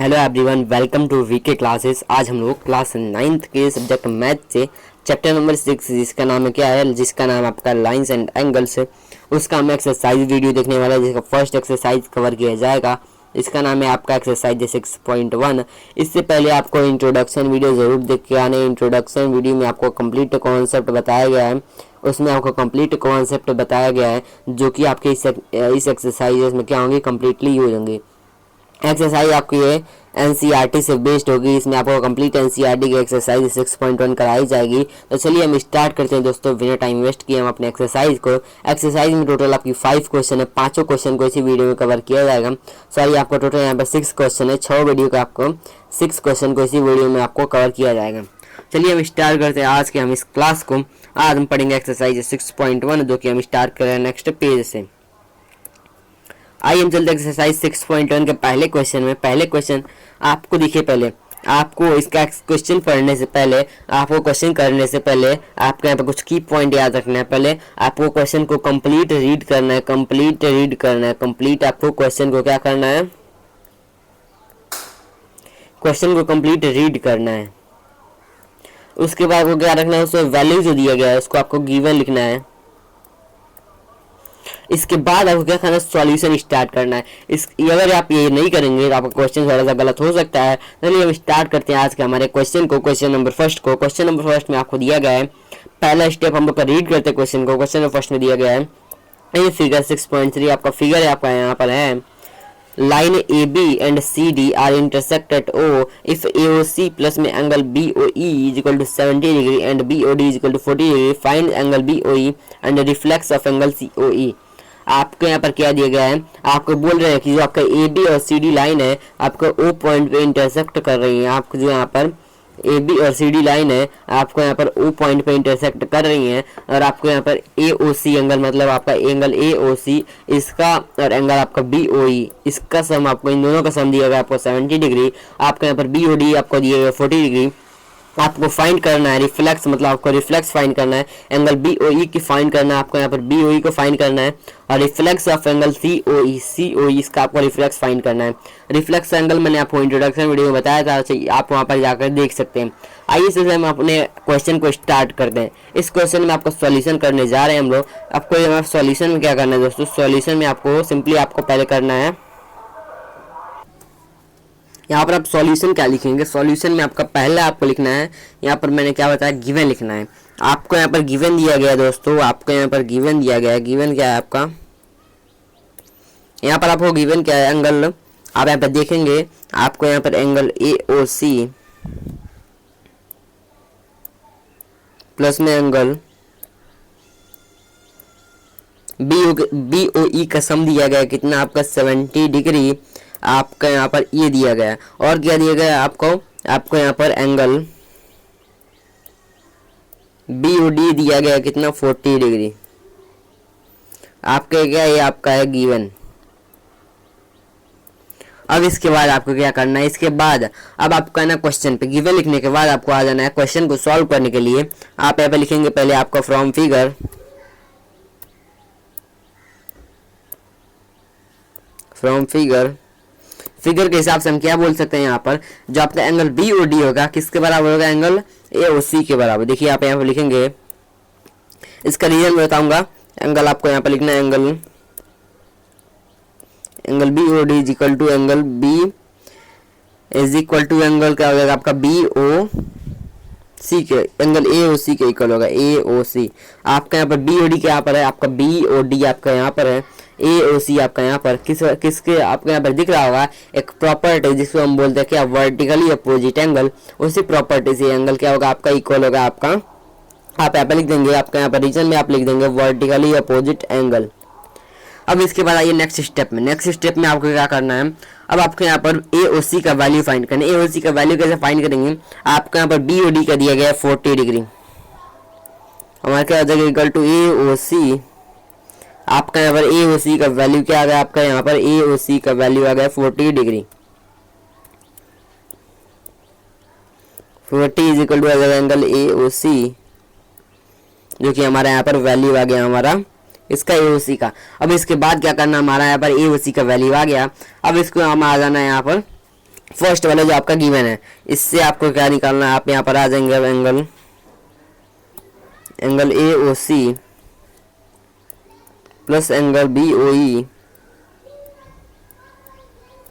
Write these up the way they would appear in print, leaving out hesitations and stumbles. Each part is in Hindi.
Hello everyone, welcome to VK classes. आज हम लोग क्लास 9th के सब्जेक्ट मैथ से चैप्टर नंबर 6 जिसका नाम है क्या है, जिसका नाम आपका लाइंस एंड एंगल्स है, उसका हम एक्सरसाइज वीडियो देखने वाला है जिसका फर्स्ट एक्सरसाइज कवर किया जाएगा। इसका नाम है आपका एक्सरसाइज 6.1। इससे पहले आपको इंट्रोडक्शन वीडियो ज़रूर देख के आने। इंट्रोडक्शन वीडियो में आपको कंप्लीट कॉन्सेप्ट बताया गया है, उसमें आपको कंप्लीट कॉन्सेप्ट बताया गया है जो कि आपके इस एक्सरसाइज में क्या होंगे, कम्प्लीटली यूज होंगे। एक्सरसाइज आपकी ये एनसीईआरटी से बेस्ड होगी। इसमें आपको कंप्लीट एनसीईआरटी की एक्सरसाइज 6.1 कराई जाएगी। तो चलिए हम स्टार्ट करते हैं दोस्तों, बिना टाइम वेस्ट किए हम अपने एक्सरसाइज को। एक्सरसाइज में टोटल आपकी 5 क्वेश्चन है, 5 क्वेश्चन को इसी वीडियो में कवर किया जाएगा। सॉरी, आपको टोटल यहाँ पर 6 क्वेश्चन है, 6 वीडियो का आपको 6 क्वेश्चन को इसी वीडियो में आपको कवर किया जाएगा। चलिए हम स्टार्ट करते हैं आज के हम इस क्लास को। आज हम पढ़ेंगे एक्सरसाइज 6.1 जो कि हम स्टार्ट कर रहे हैं नेक्स्ट पेज से। आइए हम चलते एक्सरसाइज 6.1 के पहले क्वेश्चन में। पहले क्वेश्चन आपको दिखे, पहले आपको इसका क्वेश्चन पढ़ने से पहले, आपको क्वेश्चन करने से पहले आपके यहाँ पर कुछ की पॉइंट याद रखना है। पहले आपको क्वेश्चन को कंप्लीट रीड करना है, कंप्लीट रीड करना है, कंप्लीट आपको क्वेश्चन को क्या करना है, क्वेश्चन को कंप्लीट रीड करना है। उसके बाद आपको क्या रखना है, उसमें वैल्यू जो दिया गया है उसको आपको गिवन लिखना है। इसके बाद आपको क्या करना है, सॉल्यूशन स्टार्ट करना है। अगर आप ये नहीं करेंगे तो आपका क्वेश्चन थोड़ा सा गलत हो सकता है। चलिए हम स्टार्ट करते हैं आज के हमारे क्वेश्चन को। क्वेश्चन नंबर फर्स्ट को, क्वेश्चन नंबर फर्स्ट में आपको दिया गया है, पहला स्टेप हम लोग का रीड करते हैं क्वेश्चन को। क्वेश्चन नंबर फर्स्ट में दिया गया है ये फिगर 6.3 आपका फिगर है, आपका यहाँ पर है line AB and CD are intersect at O if AOC plus में angle BOE is equal to 70 degree and BOD is equal to 40 degree. Find angle BOE and reflex of angle COE। आपको यहाँ पर क्या दिया गया है, आपको बोल रहे हैं कि जो आपका AB और CD लाइन है आपको O पॉइंट पे इंटरसेक्ट कर रही है। आपको जो यहाँ पर AB और CD लाइन है आपको यहाँ पर O पॉइंट पे इंटरसेक्ट कर रही हैं, और आपको यहाँ पर AOC एंगल, मतलब आपका एंगल AOC इसका और एंगल आपका BOE इसका सम, आपको इन दोनों का सम दिया गया आपको 70 डिग्री। आपको यहाँ पर BOD आपको दिया गया 40 डिग्री। आपको फाइंड करना है रिफ्लेक्स, मतलब आपको रिफ्लेक्स फाइंड करना है, एंगल BOE की फाइंड करना है, आपको यहाँ पर BOE को फाइंड करना है, और रिफ्लेक्स ऑफ एंगल COE इसका आपको रिफ्लेक्स फाइंड करना है। रिफ्लेक्स एंगल मैंने आपको इंट्रोडक्शन वीडियो में बताया था, आप वहाँ पर जाकर देख सकते हैं। आइए इससे हम अपने क्वेश्चन को स्टार्ट करते हैं। इस क्वेश्चन में आपको सॉल्यूशन करने जा रहे हैं हम लोग। आपको सॉल्यूशन में क्या करना है दोस्तों, सॉल्यूशन में आपको सिंपली आपको पहले करना है, यहाँ पर आप सॉल्यूशन क्या लिखेंगे, सॉल्यूशन में आपका पहला आपको लिखना है, यहाँ पर मैंने क्या बताया, गिवन लिखना है। आपको यहाँ पर गिवन दिया गया है दोस्तों, आपको यहाँ पर गिवन दिया गया है। गिवन क्या है आपका, यहाँ पर आपको गिवन क्या है, एंगल, आप यहाँ पर देखेंगे आपको यहाँ पर एंगल AOC प्लस में एंगल BOE का सम दिया गया है कितना, आपका 70 डिग्री। आपका यहाँ पर ये दिया गया है, और क्या दिया गया है आपको यहाँ पर एंगल BOD दिया गया है कितना, 40 डिग्री। आपका क्या, ये आपका है गिवन। अब इसके बाद आपको क्या करना है, इसके बाद अब आपका ना क्वेश्चन पे गिवन लिखने के बाद आपको आ जाना है क्वेश्चन को सॉल्व करने के लिए। आप यहाँ पे लिखेंगे पहले आपका फ्रॉम फिगर के हिसाब से हम क्या बोल सकते हैं, यहाँ पर जो आपका एंगल BOD होगा किसके बराबर होगा, एंगल AOC के बराबर। देखिए आप यहाँ पर लिखेंगे, इसका रीजन मैं बताऊंगा। एंगल आपको यहाँ पर लिखना है, angle BOD is equal to angle B is equal to angle क्या हो जाएगा आपका BOC के, एंगल AOC के इक्वल होगा, AOC। आपका यहाँ पर BOD के यहाँ पर है, आपका BOD आपका यहाँ पर है, AOC आपका यहाँ पर किसके आपके यहाँ पर दिख रहा होगा, एक प्रॉपर्टी जिसको हम बोलते हैं क्या, वर्टिकली अपोजिट एंगल। उसी प्रॉपर्टी से एंगल क्या होगा आपका, इक्वल होगा आपका, आप यहाँ पर लिख देंगे, आपका यहाँ पर रीजन में आप लिख देंगे वर्टिकली अपोजिट एंगल। अब इसके बाद आइए नेक्स्ट स्टेप में। नेक्स्ट स्टेप में आपको क्या करना है, अब आपको यहाँ पर AOC का वैल्यू फाइंड करना है। AOC का वैल्यू कैसे फाइंड करेंगे, आपको यहाँ पर BOD का दिया गया है 40 डिग्री, हमारा क्या हो जाएगा, इक्वल टू AOC। आपका यहाँ पर AOC का वैल्यू क्या आ गया, आपका यहाँ पर AOC का वैल्यू आ गया 40 डिग्री। 40 इज इक्वल टू आ जाएगा एंगल AOC, जो कि हमारा यहाँ पर वैल्यू आ गया हमारा इसका AOC का। अब इसके बाद क्या करना, हमारा यहाँ पर AOC का वैल्यू आ गया। अब इसको हम आ जाना है यहाँ पर फर्स्ट वाला जो आपका गिवन है, इससे आपको क्या निकालना है, आप यहाँ पर आ जाएंगे अब angle A O C plus angle B O E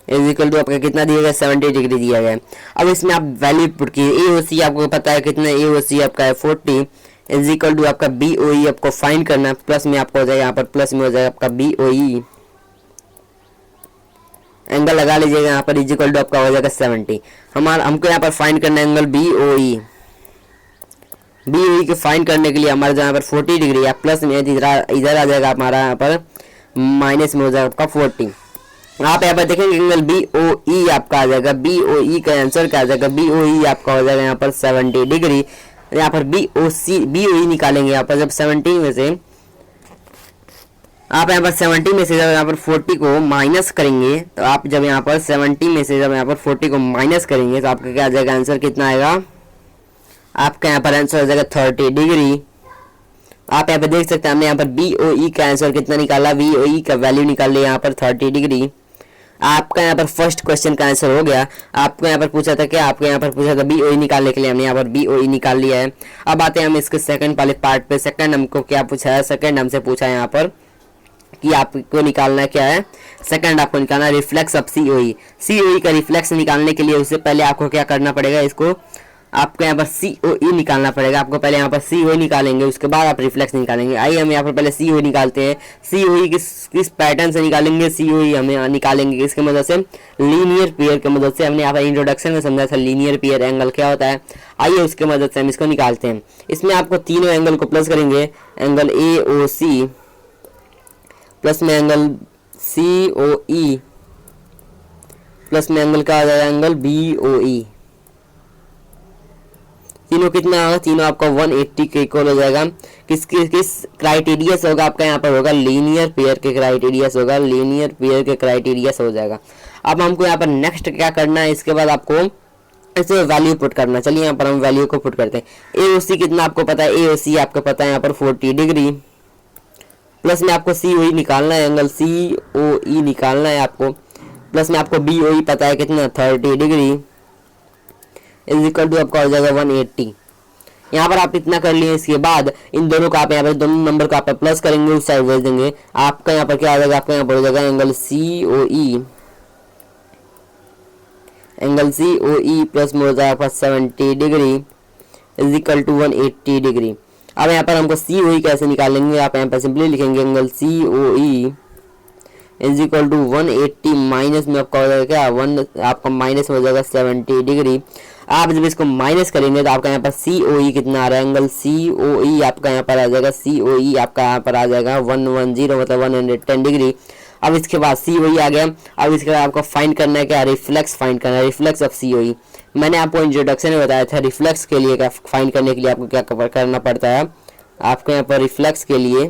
is equal to आपका कितना दिया गया, 70 डिग्री दिया गया है। अब इसमें आप वैल्यू पुट कीजिए, ए ओ सी आपको पता है कितना, ए ओ सी आपका है 40 इज इक्वल टू आपका बी ओ ई आपको फाइंड करना है, प्लस में आपको हो जाएगा यहाँ पर प्लस में हो जाएगा आपका बी ओ ई, एंगल लगा लीजिएगा यहाँ पर, इज इक्वल टू आपका हो जाएगा 70। हमको यहाँ पर फाइंड करना है एंगल बी ओ ई। बी ओ ई को फाइंड करने के लिए हमारे यहाँ पर 40 डिग्री है, प्लस में इधर आ जाएगा हमारा यहाँ पर माइनस में हो जाएगा आपका 40। आप यहाँ पर देखेंगे एंगल बी ओ ई आपका आ जाएगा, बी ओ ई का आंसर क्या आ जाएगा, बी ओ ई आपका हो जाएगा यहाँ पर 70 डिग्री। यहाँ पर बी ओ ई निकालेंगे यहाँ पर, जब 70 में से आप यहाँ पर 70 में से जब यहाँ पर 40 को माइनस करेंगे, तो आप जब यहाँ पर 70 में से जब यहाँ पर 40 को माइनस करेंगे तो आपका क्या आ जाएगा, आंसर कितना आएगा, आपका यहाँ पर आंसर हो जाएगा 30 डिग्री। आप यहाँ पर देख सकते हैं हमने यहाँ पर बी ओ ई का आंसर कितना निकाला, बी ओ ई का वैल्यू निकाल लिया यहाँ पर 30 डिग्री। आपका यहाँ पर फर्स्ट क्वेश्चन का आंसर हो गया। आपको यहाँ पर पूछा था क्या, आपको यहाँ पर पूछा था बी ओ ई निकालने के लिए, हमने यहाँ पर बी ओ ई निकाल लिया है। अब आते हैं हम इसके सेकंड वाले पार्ट पे। सेकंड हमको क्या पूछा है, सेकंड हमसे पूछा है यहाँ पर कि आपको निकालना क्या है, सेकंड आपको निकालना reflex of C O E. C O ई का रिफ्लेक्स निकालने के लिए उससे पहले आपको क्या करना पड़ेगा, इसको आपको यहाँ पर सी ओ ई निकालना पड़ेगा। आपको पहले यहाँ पर सी ओ ई निकालेंगे, उसके बाद आप रिफ्लेक्स निकालेंगे। आइए हम यहाँ पर पहले सी ओ ई निकालते हैं। सी ओ ई किस पैटर्न से निकालेंगे, सी ओ ई हमें निकालेंगे किसके मदद से, लीनियर पेयर की मदद से। हमने यहाँ पर इंट्रोडक्शन में समझा था लीनियर पेयर एंगल क्या होता है। आइए उसके मदद से हम इसको निकालते हैं। इसमें आपको तीनों एंगल को प्लस करेंगे, angle A O C plus में angle C O E plus में एंगल का आ जाएगा एंगल बी ओ ई। तीनों कितना होगा, तीनों आपका 180 के इक्वल हो जाएगा। किस क्राइटेरिया से होगा, आपका यहाँ पर होगा लीनियर पेयर के क्राइटेरिया से होगा, लीनियर पेयर के क्राइटेरिया से हो जाएगा। अब हमको यहाँ पर नेक्स्ट क्या करना है, इसके बाद आपको इसे वैल्यू पुट करना। चलिए यहाँ पर हम वैल्यू को पुट करते हैं। ए ओ सी कितना आपको पता है, ए ओ सी आपको पता है यहाँ पर 40 डिग्री, प्लस में आपको सी ओ ई निकालना है, एंगल सी ओ ई निकालना है आपको, प्लस में आपको बी ओ ई पता है कितना 30 डिग्री इज इक्वल टू आपका हो जाएगा 180। यहाँ पर आप इतना कर लिए। इसके बाद इन दोनों को आप यहाँ पर दोनों नंबर को आप प्लस करेंगे, उस साइड भेज देंगे। आपका यहाँ पर क्या आ जाएगा, आपका यहाँ पर हो जाएगा angle C O E plus में हो जाएगा आपका 70 degree is equal to 180 degree. अब यहाँ पर हमको सी ओ ई कैसे निकालेंगे, आप यहाँ पर सिंपली लिखेंगे angle C O E is equal to 180 minus में आपका हो जाएगा क्या, आपका माइनस हो जाएगा 70 डिग्री। आप जब इसको माइनस करेंगे तो आपका यहाँ पर सी ओ ई कितना आ रहा है, एंगल सी ओ ई आपका यहाँ पर आ जाएगा, सी ओ ई आपका यहाँ पर आ जाएगा 110 मतलब 110 डिग्री। अब इसके बाद सी ओ ई आ गया। अब इसके बाद आपको फाइंड करना है क्या, रिफ्लेक्स फाइंड करना है, रिफ्लेक्स ऑफ सी ओ ई। मैंने आपको इंट्रोडक्शन में बताया था रिफ्लेक्स के लिए क्या फाइंड करने के लिए आपको क्या करना पड़ता है। आपको यहाँ पर रिफ्लेक्स के लिए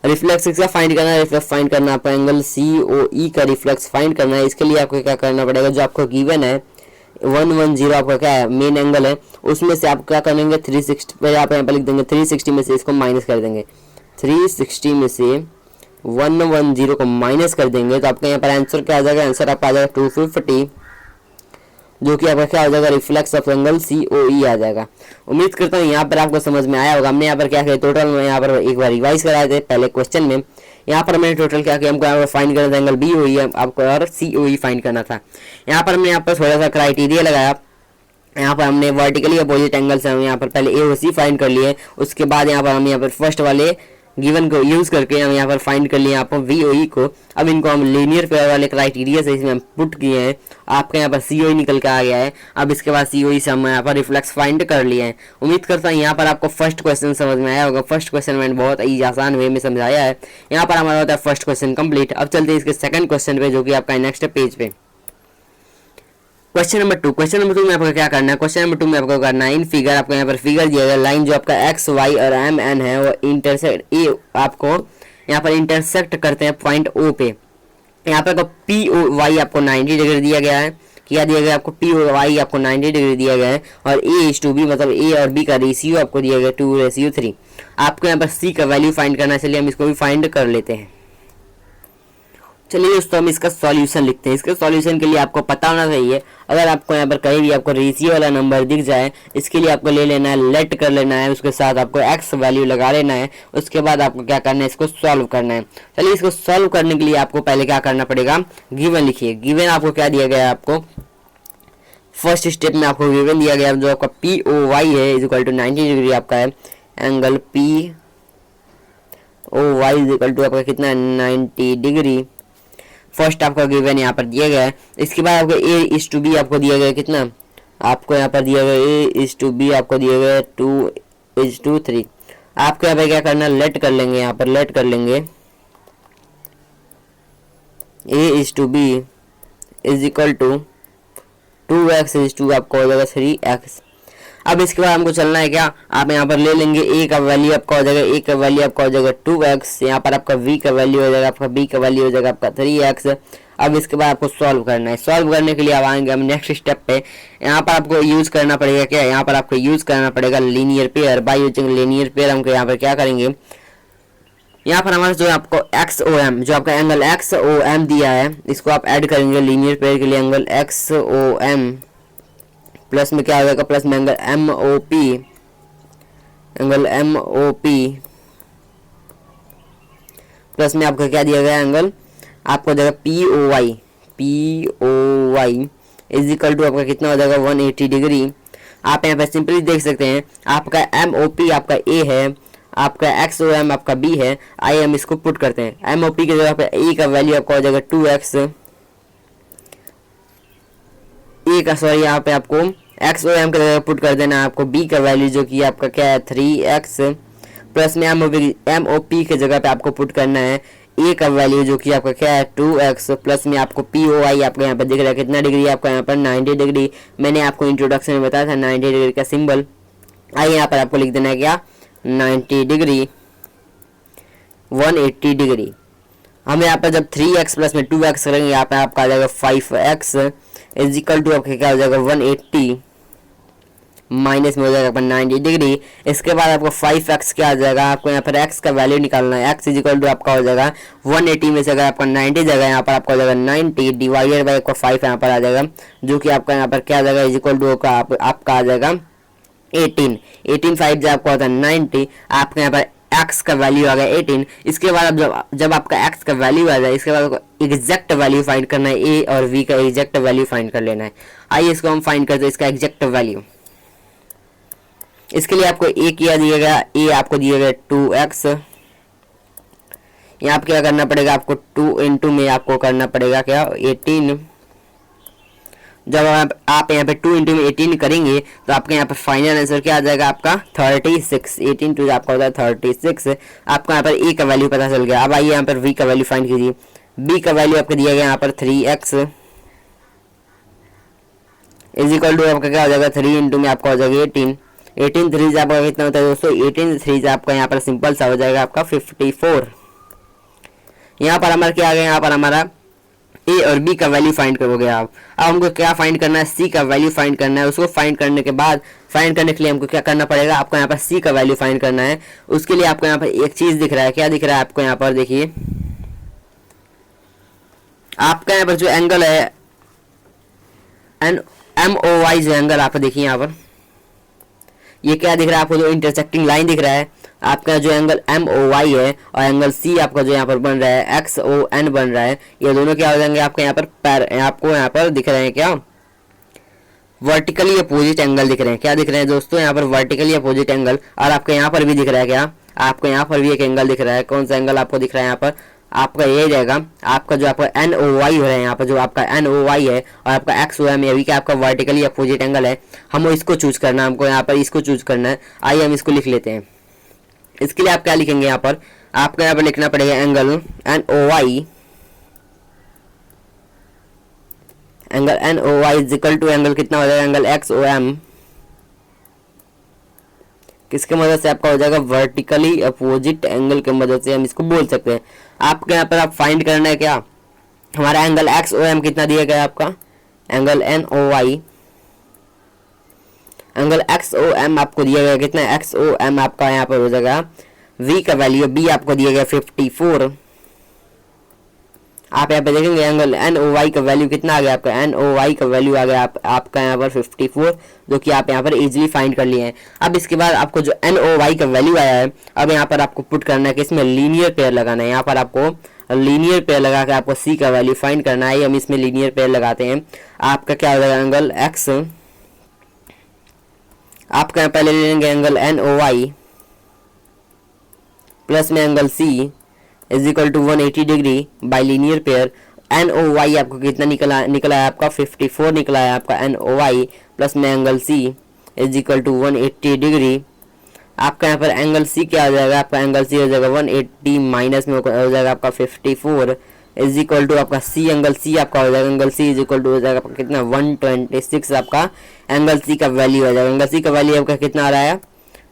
रिफ्लेक्स का फाइंड करना है, रिफ्लेक्स फाइंड करना आपका एंगल सी ओ ई का रिफ्लेक्स फाइंड करना है। इसके लिए आपको क्या करना पड़ेगा, जो आपको गिवन है 110 आपका क्या है मेन एंगल है, उसमें से आप क्या करेंगे 360 पे आप यहाँ पर लिख देंगे, 360 में से इसको माइनस कर देंगे, 360 में से 110 को माइनस कर देंगे तो आपका यहाँ पर आंसर क्या आ जाएगा, आंसर आपका आ जाएगा 250, जो कि आपका क्या हो जाएगा, reflex of angle C O ई आ जाएगा। उम्मीद करता हूँ यहाँ पर आपको समझ में आया होगा। हमने यहाँ पर क्या किया, टोटल में यहाँ पर एक बार रिवाइज कराए थे पहले क्वेश्चन में। यहाँ पर हमने टोटल क्या किया, हमको यहाँ पर फाइंड करना था एंगल बी ओ ई आपको और सी ओ ई फाइंड करना था। यहाँ पर हमने यहाँ पर थोड़ा सा क्राइटेरिया लगाया। यहाँ पर हमने वर्टिकली अपोजिट एंगल से हम यहाँ पर पहले ए ओ सी फाइंड कर लिए, उसके बाद यहाँ पर हम यहाँ पर फर्स्ट वाले गिवन को यूज करके हम यहाँ पर फाइंड कर लिए यहाँ पर वी ओ ई को। अब इनको हम लीनियर पेयर वाले क्राइटेरिया से इसमें हम पुट किए हैं। आपका यहाँ पर सी ओ ई निकल के आ गया है। अब इसके बाद सी ओ ई से हम यहाँ पर रिफ्लेक्स फाइंड कर लिए हैं। उम्मीद करता हूँ यहाँ पर आपको फर्स्ट क्वेश्चन समझ में आया होगा। फर्स्ट क्वेश्चन मैंने बहुत ही आसान वे में समझाया है। यहाँ पर हमारा होता है फर्स्ट क्वेश्चन कंप्लीट। अब चलते हैं इसके सेकंड क्वेश्चन पे, जो कि आपका नेक्स्ट पेज पे क्वेश्चन नंबर 2। क्वेश्चन नंबर 2 में आपको क्या करना है, क्वेश्चन नंबर 2 में आपको करना है इन फिगर, आपको यहाँ पर फिगर दिया गया लाइन जो आपका एक्स वाई और एम एन है वो इंटरसेक्ट ए आपको यहाँ पर इंटरसेक्ट करते हैं पॉइंट ओ पे। यहाँ पर पी ओ वाई आपको 90 डिग्री दिया गया है। क्या दिया गया आपको, पी ओ वाई आपको 90 डिग्री दिया गया है और A:B मतलब ए और बी का रेशियो आपको दिया गया 2:3। आपको यहाँ पर सी का वैल्यू फाइंड करना है, चलिए हम इसको भी फाइंड कर लेते हैं। चलिए दोस्तों हम इसका सॉल्यूशन लिखते हैं। इसके सॉल्यूशन के लिए आपको पता होना चाहिए, अगर आपको यहाँ पर कहीं भी आपको रेशियो वाला नंबर दिख जाए, इसके लिए आपको ले लेना है, लेट कर लेना है, उसके साथ आपको एक्स वैल्यू लगा लेना है, उसके बाद आपको क्या करना है, इसको सॉल्व करना है। चलिए इसको सॉल्व करने के लिए आपको पहले क्या करना पड़ेगा, गिवन लिखिए। गिवन आपको क्या दिया गया है, आपको फर्स्ट स्टेप में आपको गिवन दिया गया जो आपका पी ओ वाई है इज इक्वल टू 90 डिग्री आपका है, angle P O Y is equal to आपका कितना है 90 डिग्री। फर्स्ट आपका गिवन यहाँ पर दिया गया है। इसके बाद आपको ए इज टू बी आपको दिया गया कितना, आपको यहाँ पर दिया गया ए इज टू बी आपको दिया गया 2:3। आपको यहाँ पर क्या करना है, लेट कर लेंगे, यहाँ पर लेट कर लेंगे A is to B is equal to 2x is to आपको हो जाएगा 3x। अब इसके बाद हमको चलना है क्या, आप यहाँ पर ले लेंगे ए का वैल्यू आपका हो जाएगा, ए का वैल्यू आपका हो जाएगा 2x, यहाँ पर आपका v का वैल्यू हो जाएगा, आपका b का वैल्यू हो जाएगा आपका 3x। अब इसके बाद आपको सॉल्व करना है। सॉल्व करने के लिए अब आएंगे हम नेक्स्ट स्टेप पे। यहाँ पर आपको यूज करना पड़ेगा क्या, यहाँ पर आपको यूज करना पड़ेगा linear pair. By using linear pair हमको यहाँ पर क्या करेंगे, यहाँ पर हमारा जो आपको एक्स ओ एम जो आपका एंगल एक्स ओ एम दिया है, इसको आप ऐड करेंगे लीनियर पेयर के लिए। Angle X O M plus में क्या हो जाएगा, प्लस में angle M O P, angle M O P plus में आपका क्या दिया गया, एंगल आपको देगा P O Y, P O Y is equal to आपका कितना हो जाएगा 180 डिग्री। आप यहाँ पर सिंपली देख सकते हैं, आपका एम ओ पी आपका ए है, आपका एक्स ओ एम आपका बी है। आइए हम इसको पुट करते हैं। एम ओ पी की जगह पे ए का वैल्यू आपका हो जाएगा 2x, ए का सॉरी यहाँ पे आपको एक्स ओ एम की जगह पुट कर देना है आपको बी का वैल्यू जो कि आपका क्या है 3x, प्लस में एम ओ पी की जगह पे आपको पुट करना है ए का वैल्यू जो कि आपका क्या है 2x, प्लस में आपको पी ओ आई आपको यहाँ पर दिख रहा है कितना डिग्री, आपका यहाँ पर 90 डिग्री। मैंने आपको इंट्रोडक्शन में बताया था 90 डिग्री का सिंबल। आइए यहाँ पर आपको लिख देना है क्या 90 डिग्री 180 डिग्री। हम यहाँ पर जब 3x प्लस में 2x करेंगे, यहाँ पे आपका आ जाएगा 5x इज इक्वल टू आपका क्या हो जाएगा 180 माइनस में हो जाएगा अपन 90 डिग्री। इसके बाद आपको 5x क्या आ जाएगा, आपको यहाँ पर x का वैल्यू निकालना है। x इज इक्वल टू आपका हो जाएगा 180 में से अगर आपका 90 जगह यहाँ पर आपका हो जाएगा 90 डिवाइडेड बाई आपका 5 यहाँ पर आ जाएगा, जो कि आपका यहाँ पर क्या आ जाएगा इज इक्वल टू आपका आ जाएगा 18 5 जब आपका होता है 90, आपके यहाँ पर x का वैल्यू आ गया 18। इसके बाद जब आपका x का वैल्यू आ जाए, इसके बाद आपको एग्जैक्ट वैल्यू फाइंड करना है, a और v का एग्जैक्ट वैल्यू फाइंड कर लेना है। आइए इसको हम फाइंड करते हैं, इसका एग्जैक्ट वैल्यू। इसके लिए आपको a किया दिया गया, a आपको दिया गया 2x। यहाँ पे क्या करना पड़ेगा, आपको 2 इंटू में आपको करना पड़ेगा क्या 18। जब आप यहाँ पे 2 इंटू में 18 करेंगे तो आपके यहाँ पर फाइनल आंसर क्या आ जाएगा आपका 36। 18 टू आपका होता है 36। आपको यहाँ पर ए का वैल्यू पता चल गया। अब आइए यहाँ पर वी का वैल्यू फाइंड कीजिए। बी का वैल्यू आपको दिया गया यहाँ पर 3x इज इक्वल टू आपका क्या हो जाएगा 3 इंटू में आपका हो जाएगा 18। 18 3 से आपका कितना होता है दोस्तों, 18 3 से आपका यहाँ पर सिंपल सा हो जाएगा आपका 54। यहाँ पर हमारा क्या आ गया, यहाँ पर हमारा ए और बी का वैल्यू फाइंड करोगे आप। अब हमको क्या फाइंड करना है, सी का वैल्यू फाइंड करना है। उसको फाइंड करने के बाद फाइंड करने के लिए हमको क्या करना पड़ेगा, आपको यहाँ पर सी का वैल्यू फाइंड करना है। उसके लिए आपको यहाँ पर एक चीज दिख रहा है, क्या दिख रहा है आपको यहाँ पर देखिए, आपका यहाँ पर जो एंगल है एम ओ वाई जो एंगल आप देखिए यहाँ पर ये क्या दिख रहा है आपको, जो इंटरसेक्टिंग लाइन दिख रहा है आपका जो एंगल एम ओ वाई है और एंगल सी आपका जो यहाँ पर बन रहा है एक्स ओ एन बन रहा है, ये दोनों क्या हो जाएंगे आपके यहाँ पर आपको यहाँ पर दिख रहे हैं क्या वर्टिकली अपोजिट एंगल दिख रहे हैं। क्या दिख रहे हैं दोस्तों, यहाँ पर वर्टिकली अपोजिट एंगल। और आपको यहाँ पर भी दिख रहा है क्या, आपको यहाँ पर भी एक एंगल दिख रहा है। कौन सा एंगल आपको दिख रहा है यहाँ पर, आपका ये रहेगा आपका जो आपका एन ओ वाई हो रहा है, यहाँ पर जो आपका एन ओ वाई है और आपका एक्स ओ एम है, क्या आपका वर्टिकली अपोजिट एंगल है। हम इसको चूज करना है, हमको यहाँ पर इसको चूज करना है। आइए हम इसको लिख लेते हैं। इसके लिए आप क्या लिखेंगे, यहाँ पर आपको यहाँ पर लिखना पड़ेगा angle N O Y, angle N O Y is equal to angle कितना हो जाएगा, एंगल एक्स ओ एम किसके मदद से आपका हो जाएगा वर्टिकली अपोजिट एंगल के मदद से हम इसको बोल सकते हैं। आपके यहाँ पर आप फाइंड करना है क्या, हमारा एंगल एक्स ओ एम कितना दिया गया आपका, angle N O Y angle X O M आपको दिया गया कितना, एक्स ओ एम आपका यहाँ पर हो जाएगा वी का वैल्यू बी आपको दिया गया 54 आप यहाँ पे देखेंगे एंगल एन ओ वाई का वैल्यू कितना आ गया आपका, एन ओ वाई का वैल्यू आ गया आपका यहाँ पर 54, जो कि आप यहाँ पर इजीली फाइंड कर लिए हैं। अब इसके बाद आपको जो एन ओ वाई का वैल्यू आया है, अब यहाँ पर आपको पुट करना है कि इसमें लीनियर पेयर लगाना है। यहाँ पर आपको लीनियर पेयर लगा के आपको सी का वैल्यू फाइंड करना है। हम इसमें लीनियर पेयर लगाते हैं। आपका क्या हो जाएगा, एंगल एक्स, आपका यहाँ पहले ले लेंगे angle N O Y plus में angle C is equal to 180 degree by linear pair. N O Y आपको कितना निकला है आपका 54 निकला है आपका एन ओ वाई, प्लस में angle C is equal to 180 degree. आपका यहाँ पर एंगल सी क्या हो जाएगा, आपका एंगल सी हो जाएगा 180 माइनस में हो जाएगा आपका 54 इज इक्वल टू आपका सी, एंगल सी आपका हो जाएगा, angle C is equal to हो जाएगा आपका कितना 126 आपका एंगल सी का वैल्यू आ जाएगा। एंगल सी का वैल्यू आपका कितना आ रहा है,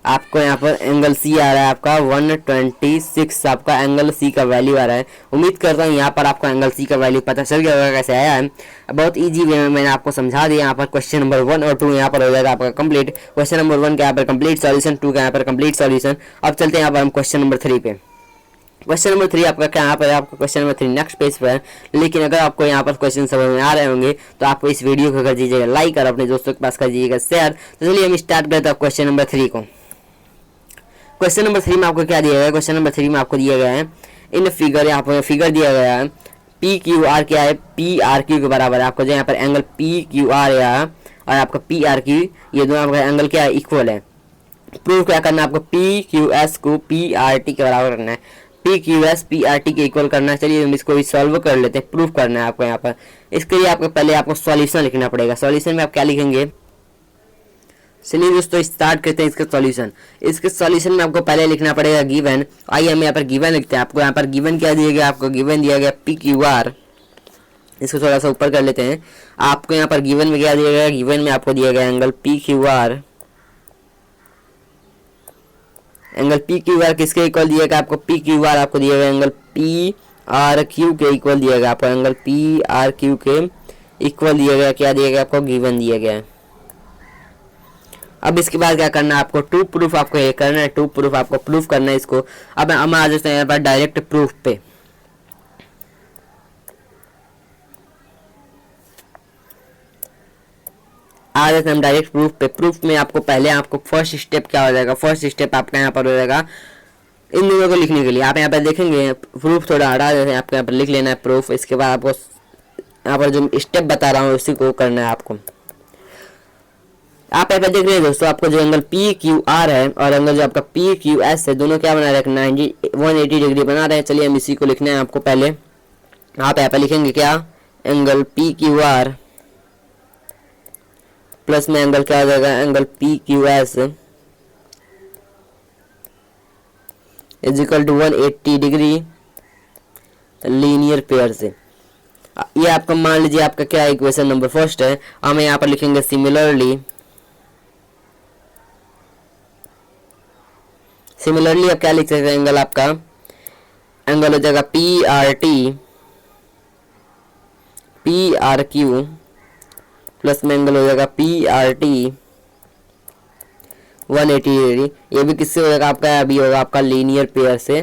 आपको यहाँ पर एंगल सी आ रहा है आपका 126 आपका एंगल सी का वैल्यू आ रहा है। उम्मीद करता हूँ यहाँ पर आपको एंगल सी का वैल्यू पता चल गया होगा कैसे आया है। बहुत इजी वे में मैंने आपको समझा दिया। यहाँ पर क्वेश्चन नंबर 1 और 2 यहाँ पर हो जाएगा आपका कंप्लीट। क्वेश्चन नंबर 1 का यहाँ पर कंप्लीट सॉल्यूशन, 2 का यहाँ पर कंप्लीट सॉल्यूशन। अब चलते हैं यहाँ पर हम क्वेश्चन नंबर 3 पे। क्वेश्चन नंबर 3 आपका क्या, यहाँ पर आपका क्वेश्चन नंबर 3 नेक्स्ट पेज पर है। लेकिन अगर आपको यहाँ पर क्वेश्चन समझ में आ रहे होंगे तो आप इस वीडियो को कर दीजिएगा लाइक और अपने दोस्तों के पास कर दीजिएगा शेयर। तो चलिए हम स्टार्ट करते हैं क्वेश्चन नंबर 3 को। क्वेश्चन नंबर 3 में आपको क्या दिया गया है, क्वेश्चन नंबर 3 में आपको दिया गया है इन फिगर, यहाँ पर फिगर दिया गया है पी क्यू आर क्या है, पी आर क्यू के बराबर है। आपको जो यहाँ पर एंगल पी क्यू आर है और आपका पी आर क्यू, ये दोनों आपका एंगल क्या है, इक्वल है। प्रूव क्या करना है आपको, पी क्यू एस को पी आर टी के बराबर करना है, P Q S P R T के इक्वल करना है। चलिए हम इसको भी सॉल्व कर लेते हैं। प्रूफ करना है आपको यहाँ पर। इसके लिए आपको पहले आपको सॉल्यूशन लिखना पड़ेगा। सॉल्यूशन में आप क्या लिखेंगे, चलिए दोस्तों स्टार्ट करते हैं इसका सॉल्यूशन। इसके सॉल्यूशन में आपको पहले लिखना पड़ेगा गिवन। आइए हम यहाँ पर गिवन लिखते हैं। आपको यहाँ पर गिवन क्या दिया गया, आपको गिवन दिया गया पी क्यू आर। इसको थोड़ा सा ऊपर कर लेते हैं। आपको यहाँ पर गिवन में क्या दिया गया, गिवन में आपको दिया गया angle P Q are. Angle P Q are किसके इक्वल दिया गया, आपको पी क्यू आर आपको दिया गया एंगल पी आर क्यू के इक्वल दिया गया। आपको एंगल पी आर क्यू के इक्वल दिया गया, क्या दिया गया आपको, गिवन दिया गया। अब इसके बाद क्या करना है आपको, टू प्रूफ आपको ये करना है, टू प्रूफ आपको प्रूफ करना है इसको। अब हम आ जाते हैं यहाँ पर डायरेक्ट प्रूफ पे। आ जाते हैं हम डायरेक्ट प्रूफ पे। प्रूफ में आपको पहले आपको फर्स्ट स्टेप क्या हो जाएगा, फर्स्ट स्टेप आपका यहाँ पर हो जाएगा इन दोनों को लिखने के लिए। आप यहाँ पर देखेंगे प्रूफ थोड़ा हटा देते हैं, आपको यहाँ पर लिख लेना है प्रूफ। इसके बाद आपको यहाँ पर जो स्टेप बता रहा हूँ उसी को करना है आपको। आप यहाँ पे देख रहे हैं दोस्तों, आपको जो एंगल पी क्यू आर है और एंगल जो आपका पी क्यू एस है, दोनों क्या बना रहे हैं, 180 डिग्री बना रहे हैं। चलिए हम इसी को लिखना है आपको पहले। आप यहाँ पे लिखेंगे क्या, angle P Q R plus में एंगल क्या हो जाएगा, angle P Q S is equal to 180 degree linear pair से। ये आपका मान लीजिए आपका क्या इक्वेशन नंबर फर्स्ट है। हम यहाँ पर लिखेंगे सिमिलरली आप क्या लिख सकते हैं, एंगल आपका एंगल हो जाएगा P R T P R Q plus में एंगल हो जाएगा पी आर टी 180 डिग्री। ये भी किससे हो जाएगा आपका, अभी होगा आपका लीनियर पेयर से,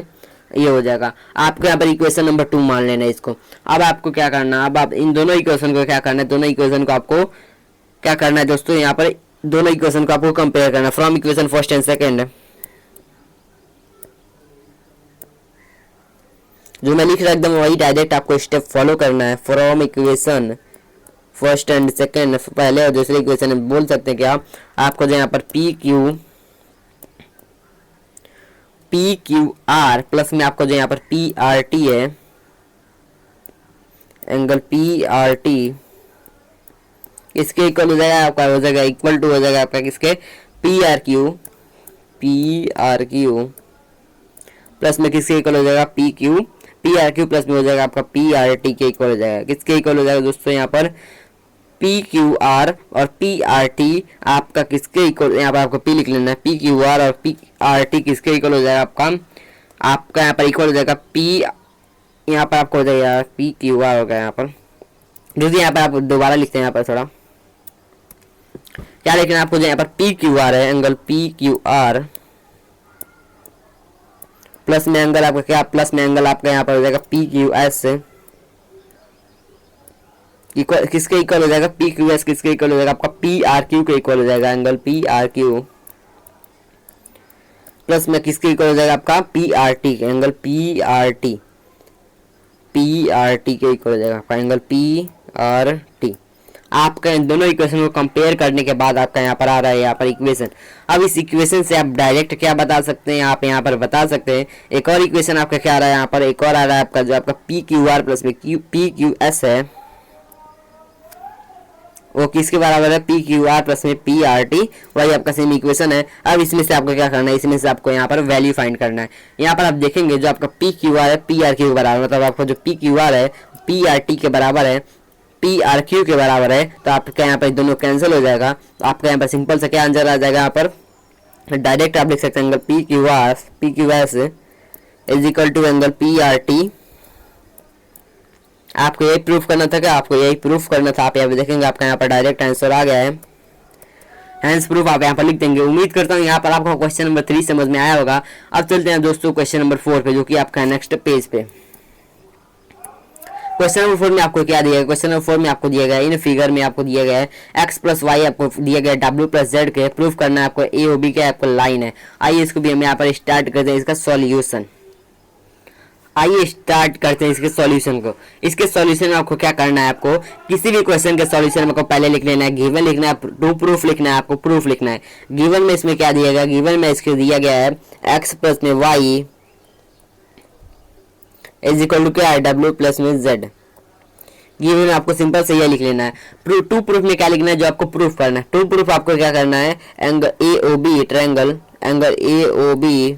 ये हो जाएगा। आपको यहाँ पर इक्वेशन नंबर 2 मान लेना है इसको। अब आपको क्या करना है, अब आप इन दोनों इक्वेशन को क्या करना है, दोनों इक्वेशन को आपको क्या करना है दोस्तों, यहाँ पर दोनों इक्वेशन को आपको कंपेयर करना है from equation first and second. जो मैं लिख रहा एकदम वही डायरेक्ट आपको स्टेप फॉलो करना है। From equation first and second, पहले और दूसरे इक्वेशन में बोल सकते हैं क्या, आपको जो यहाँ पर पी क्यू आर प्लस में आपको जो यहाँ पर पी आर टी है, एंगल पी आर टी इसके इक्वल हो जाएगा आपका, हो जाएगा इक्वल टू हो जाएगा आपका किसके, पी आर क्यू प्लस में किसके इक्वल हो जाएगा, पी आर क्यू प्लस में हो जाएगा आपका पी आर टी के इक्वल हो जाएगा। किसके इक्वल हो जाएगा दोस्तों, यहाँ पर पी क्यू आर और पी आर टी आपका किसके इक्वल, यहाँ पर आपको पी लिख लेना है, पी क्यू आर और पी आर टी किसके इक्वल हो जाएगा आपका यहाँ पर इक्वल हो जाएगा पी, यहाँ पर आपको हो जाएगा पी क्यू आर होगा यहाँ पर। जैसे यहाँ पर आप दोबारा लिखते हैं, यहाँ पर थोड़ा क्या लिखना है आपको, जो यहाँ पर पी क्यू आर है, angle P Q R plus में एंगल आपका क्या, प्लस में एंगल आपका यहाँ पर हो जाएगा पी क्यू एस, किसके इक्वल हो जाएगा, पी क्यू एस किसके इक्वल हो जाएगा, आपका पी आर क्यू के इक्वल हो जाएगा, angle P are Q plus में किसके इक्वल हो जाएगा, आपका पी आर टी के, एंगल पी आर टी के इक्वल हो जाएगा आपका एंगल पी आर टी। आपका इन दोनों इक्वेशन को कंपेयर करने के बाद आपका यहाँ पर आ रहा है यहाँ पर इक्वेशन। अब इस इक्वेशन से आप डायरेक्ट क्या बता सकते हैं, आप यहाँ पर बता सकते हैं एक और इक्वेशन आपका क्या आ रहा है, यहाँ पर एक और आ रहा है आपका जो आपका पी क्यू आर प्लस में पी क्यू एस है, वो किसके बराबर है, पी क्यू आर प्लस में पी आर टी, वही आपका सेम इक्वेशन है। अब इसमें से आपको क्या करना है, इसमें से आपको यहाँ पर वैल्यू फाइंड करना है। यहाँ पर आप देखेंगे जो आपका पी क्यू आर है पी आर क्यू के बराबर, मतलब आपका जो पी क्यू आर है पी आर टी के बराबर है, पी आर क्यू के बराबर है, तो आपका यहाँ पर दोनों कैंसिल हो जाएगा। तो आपका यहाँ पर सिंपल से क्या आंसर आ जाएगा, यहाँ पर डायरेक्ट आप लिख सकते हैं angle P Q S is equal to angle P R T. आपको यही प्रूफ करना था, क्या आपको यही प्रूफ करना था। आप यहाँ पे देखेंगे आपका यहाँ पर डायरेक्ट आंसर आ गया है, हैंस प्रूफ आप यहाँ पर लिख देंगे। उम्मीद करता हूँ यहाँ पर आपको क्वेश्चन नंबर 3 समझ में आया होगा। अब चलते हैं दोस्तों क्वेश्चन नंबर 4 पे, जो कि आपका नेक्स्ट पेज पे। क्वेश्चन नंबर 4 में आपको क्या दिया है, क्वेश्चन नंबर 4 में आपको दिया गया है, इन फिगर में आपको दिया गया है x प्लस वाई आपको दिया गया है w प्लस जेड के, प्रूफ करना है आपको ए ओ बी का आपको लाइन है। आइए इसको भी हम यहाँ पर स्टार्ट करते हैं इसका सॉल्यूशन। आइए स्टार्ट करते हैं इसके सॉल्यूशन को। इसके सॉल्यूशन में आपको क्या करना है, आपको किसी भी क्वेश्चन के सॉल्यूशन में आपको पहले लिख लेना है गिवन लिखना है, टू प्रूफ लिखना है, आपको प्रूफ लिखना है। गिवन में इसमें क्या दिया गया, गिवन में इसके दिया गया है x प्लस में y इज इक्वल टू क्या है w प्लस में z। गिवन में आपको सिंपल से यह लिख लेना है। टू प्रूफ में क्या लिखना है, जो आपको प्रूफ करना है। टू प्रूफ आपको क्या करना है, angle A O B triangle angle A O B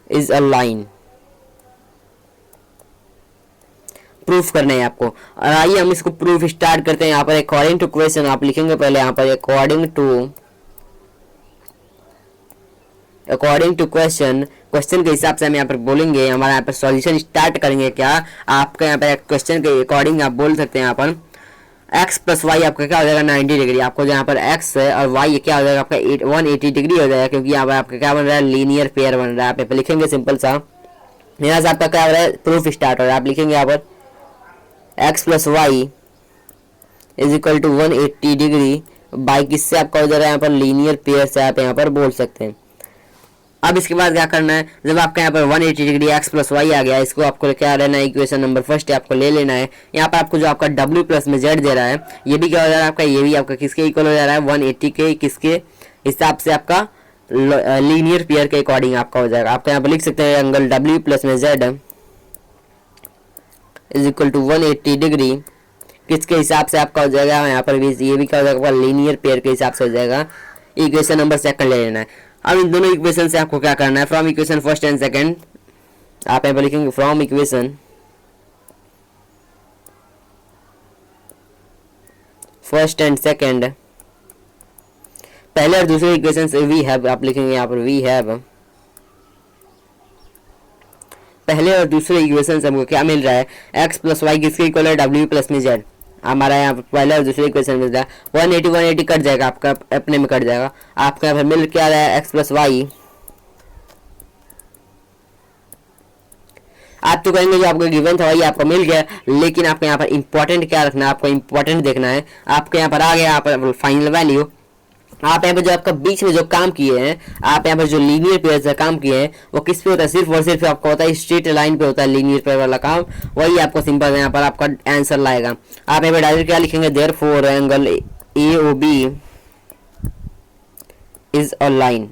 is a line, proof करना है आपको। और आइए हम इसको प्रूफ स्टार्ट करते हैं। यहाँ पर अकॉर्डिंग टू क्वेश्चन आप लिखेंगे पहले यहाँ पर अकॉर्डिंग टू क्वेश्चन, क्वेश्चन के हिसाब से हम यहाँ पर बोलेंगे, हमारा यहाँ पर सॉल्यूशन स्टार्ट करेंगे। क्या आपका यहाँ पर क्वेश्चन के अकॉर्डिंग आप बोल सकते हैं यहाँ पर x प्लस वाई आपका क्या हो जाएगा 90 डिग्री। आपको यहाँ पर x है और y क्या हो जाएगा आपका 180 डिग्री हो जाएगा, क्योंकि यहाँ पर आपका क्या बन रहा है, लीनियर पेयर बन रहा है। आप यहाँ पे लिखेंगे सिंपल सा, यहाँ से आपका क्या हो रहा है, प्रूफ स्टार्ट हो रहा है। आप लिखेंगे यहाँ पर x plus y is equal to 180 degree by किससे आपका हो जा रहा है, यहाँ पर लीनियर पेयर से आप यहाँ पर बोल सकते हैं। अब इसके बाद क्या करना है, जब आपका यहाँ पर 180 डिग्री x प्लस वाई आ गया, इसको आपको क्या लेना है, इक्वेशन नंबर फर्स्ट आपको ले लेना है। यहाँ पर आपको जो आपका w प्लस में z दे रहा है, ये भी क्या हो जा रहा है आपका, ये भी आपका किसके इक्वल हो जा रहा है, 180 के किसके हिसाब से, आपका लीनियर पेयर के अकॉर्डिंग आपका हो जाएगा। आपका यहाँ पर लिख सकते हैं एंगल w प्लस में z is equal to 180 degree किसके हिसाब से आपका हो जाएगा, यहाँ पर भी ये भी क्या हो जाएगा, लीनियर पेयर के हिसाब से हो जाएगा। इक्वेशन नंबर सेकंड ले लेना है। अब इन दोनों इक्वेशन से आपको क्या करना है, from equation first and second आप यहाँ पर लिखेंगे from equation first and second, पहले और दूसरे इक्वेशन से वी हैव आप लिखेंगे यहाँ पर वी हैव, पहले और दूसरे इक्वेशन से हमको क्या मिल रहा है, x प्लस वाई किसके इक्वल है, w प्लस में z। हमारा यहाँ पर पहले और दूसरे इक्वेशन मिल रहा है 180 कट जाएगा, आपका अपने में कट जाएगा। आपका यहाँ पर मिल क्या रहा है, x प्लस वाई। आप तो कहेंगे जो आपको गिवन था वही आपको मिल गया, लेकिन आपको यहाँ पर इंपॉर्टेंट क्या रखना है, आपको इंपॉर्टेंट देखना है। आपके यहाँ पर आ गया यहाँ पर फाइनल वैल्यू। आप यहाँ पर जो आपका बीच में जो काम किए हैं, आप यहाँ पर जो लीनियर पेयर से काम किए हैं, वो किस पे होता है, सिर्फ और सिर्फ आपको होता है स्ट्रेट लाइन पे होता है लीनियर पेयर वाला काम, वही आपको सिंपल यहाँ पर आपका आंसर लाएगा। आप यहाँ पर डायरेक्ट क्या लिखेंगे, therefore angle A O B is a line.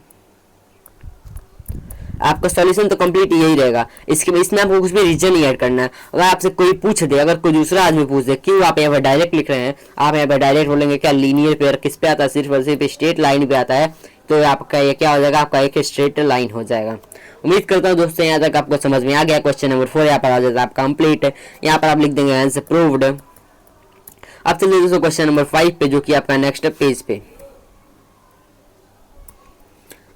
आपका सॉल्यूशन तो कंप्लीट यही रहेगा। इसमें आपको कुछ भी रीजन नहीं ऐड करना है। अगर आपसे कोई पूछ दे, अगर कोई दूसरा आदमी पूछ दे क्यों आप यहाँ पर डायरेक्ट लिख रहे हैं, आप यहाँ पर डायरेक्ट बोलेंगे क्या लीनियर पेयर किस पे आता है, सिर्फ और सिर्फ स्ट्रेट लाइन पे आता है, तो आपका ये क्या हो जाएगा, आपका एक स्ट्रेट लाइन हो जाएगा। उम्मीद करता हूँ दोस्तों यहाँ तक आपको समझ में आ गया। क्वेश्चन नंबर 4 यहाँ पर आ जाता है आप कंप्लीट है, यहाँ पर आप लिख देंगे आंसर प्रूव्ड। अब चलिए दोस्तों क्वेश्चन नंबर 5 पे, जो कि आपका नेक्स्ट पेज पे।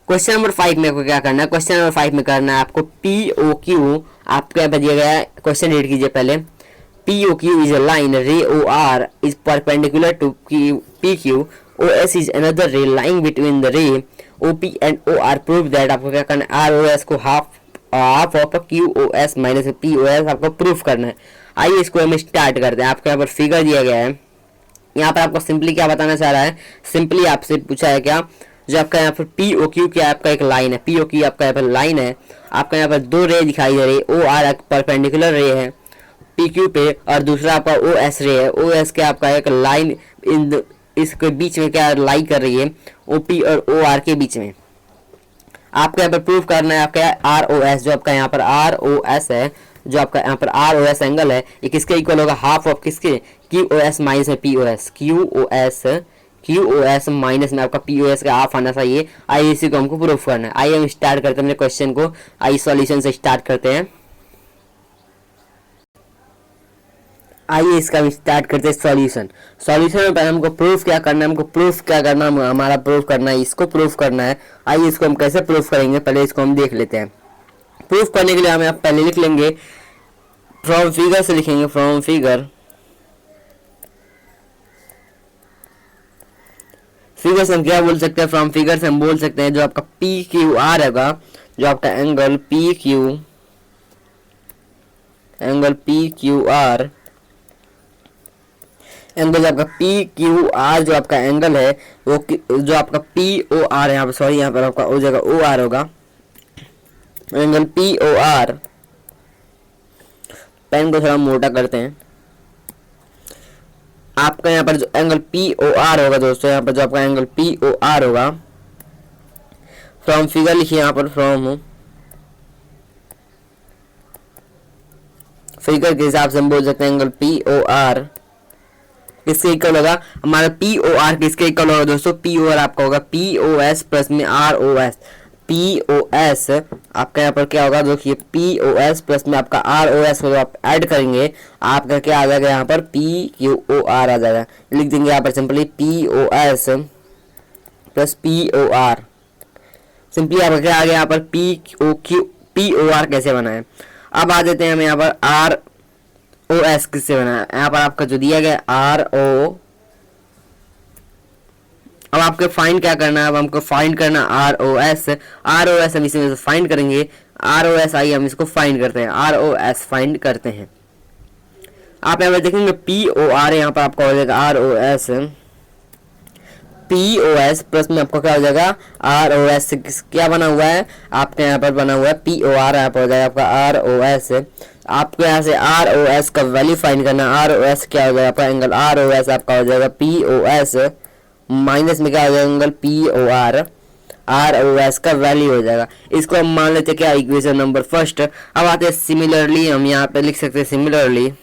क्वेश्चन नंबर 5 में आपको क्या करना है, क्वेश्चन नंबर 5 में करना है आपको पी ओ क्यू, आपको यहाँ पर दिया गया है, क्वेश्चन रीड कीजिए पहले। P O Q is a line, ray O R is perpendicular to P Q, O S is another ray lying between the ray O P and O R. Prove that, आपको क्या करना है, आर ओ एस को half of Q O S minus P O S आपको प्रूफ करना है। आइए इसको हम स्टार्ट करते हैं। आपके यहाँ पर फिगर दिया गया है, यहाँ पर आपको सिंपली क्या बताना चाह रहा है, सिंपली आपसे पूछा है क्या, जो आपका यहाँ पर पी ओ क्यू क्या आपका एक लाइन है, पी ओ क्यू आपका यहाँ पर लाइन है, आपका यहाँ पर दो रे दिखाई दे रही है, ओ आर परपेंडिकुलर रे है पी क्यू पे, और दूसरा आपका ओ एस रे है, ओ एस के आपका एक लाइन इन इसके बीच में क्या लाई कर रही है, ओ पी और ओ आर के बीच में। आपको यहाँ पर प्रूफ करना है आपका आर ओ एस, जो आपका यहाँ पर आर ओ एस है, जो आपका यहाँ पर आर ओ एस एंगल है, ये किसके इक्वल होगा, हाफ ऑफ किसके, क्यू ओ एस माइनस में P O S, Q O S minus में आपका पी ओ एस का हाफ आना चाहिए। आइए इसी को हमको प्रूफ करना है। आइए हम स्टार्ट करते हैं अपने क्वेश्चन को, आइए सॉल्यूशन से स्टार्ट करते हैं। आइए इसका हम स्टार्ट करते हैं सॉल्यूशन। सॉल्यूशन में पहले हमको प्रूफ क्या करना है, हमको प्रूफ क्या करना है, हमारा प्रूफ करना है, इसको प्रूफ करना है। आइए इसको हम कैसे प्रूफ करेंगे, पहले इसको हम देख लेते हैं। प्रूफ करने के लिए हमें पहले लिख लेंगे फ्रॉम फिगर से लिखेंगे, फ्रॉम फिगर से हम क्या बोल सकते हैं, फ्रॉम फिगर से हम बोल सकते हैं जो आपका पी क्यू आर होगा, जो आपका angle P Q R angle, जो आपका पी क्यू आर जो आपका एंगल है वो जो आपका पी ओ आर, यहाँ पर सॉरी यहाँ पर आपका ओ जगह ओ आर होगा, angle P O R, pen को थोड़ा मोटा करते हैं। आपका यहाँ पर जो एंगल पी ओ आर होगा दोस्तों, यहाँ पर जो आपका एंगल पी ओ आर होगा, फ्रॉम फिगर लिखिए यहाँ पर, फ्रॉम फिगर के हिसाब से हम बोल सकते हैं एंगल पी ओ आर किसके इक्वल होगा, हमारा पी ओ आर किसके इक्वल होगा दोस्तों, पी ओ आर आपका होगा पी ओ एस प्लस में R O S, P O S आपका यहाँ पर क्या होगा, देखिए पी ओ एस प्लस में आपका आर ओ एस आप ऐड करेंगे, आपका क्या आ जाएगा यहाँ पर पी क्यू ओ आर आ जाएगा। लिख देंगे यहाँ पर simply P O S plus P O R, simply आपका क्या आ गया यहाँ पर पी ओ आर कैसे बना है। अब आ जाते हैं हम यहाँ पर आर ओ एस किससे बना है, यहाँ पर आपका जो दिया गया आर ओ, अब आपको फाइंड क्या करना है, अब हमको फाइंड करना आर ओ एस हम इसी में से फाइंड करेंगे, आर ओ एस, आइए हम इसको फाइंड करते हैं, आर ओ एस फाइंड करते हैं। आप यहाँ पर देखेंगे पी ओ आर, यहाँ पर आपका हो जाएगा R O S, P O S plus में आपको क्या हो जाएगा आर ओ एस, क्या बना हुआ है आपके यहाँ पर बना हुआ है पी ओ आर, यहाँ पर हो जाएगा आपका आर ओ एस। आपको यहाँ से आर ओ एस का वैल्यू फाइंड करना, आर ओ एस क्या हो जाएगा आपका एंगल आर ओ एस आपका हो जाएगा पी ओ एस माइनस में क्या हो जाएगा angle P O R, R O S का वैल्यू हो जाएगा। इसको हम मान लेते हैं क्या इक्वेशन नंबर फर्स्ट। अब आते हैं सिमिलरली, हम यहाँ पे लिख सकते हैं सिमिलरली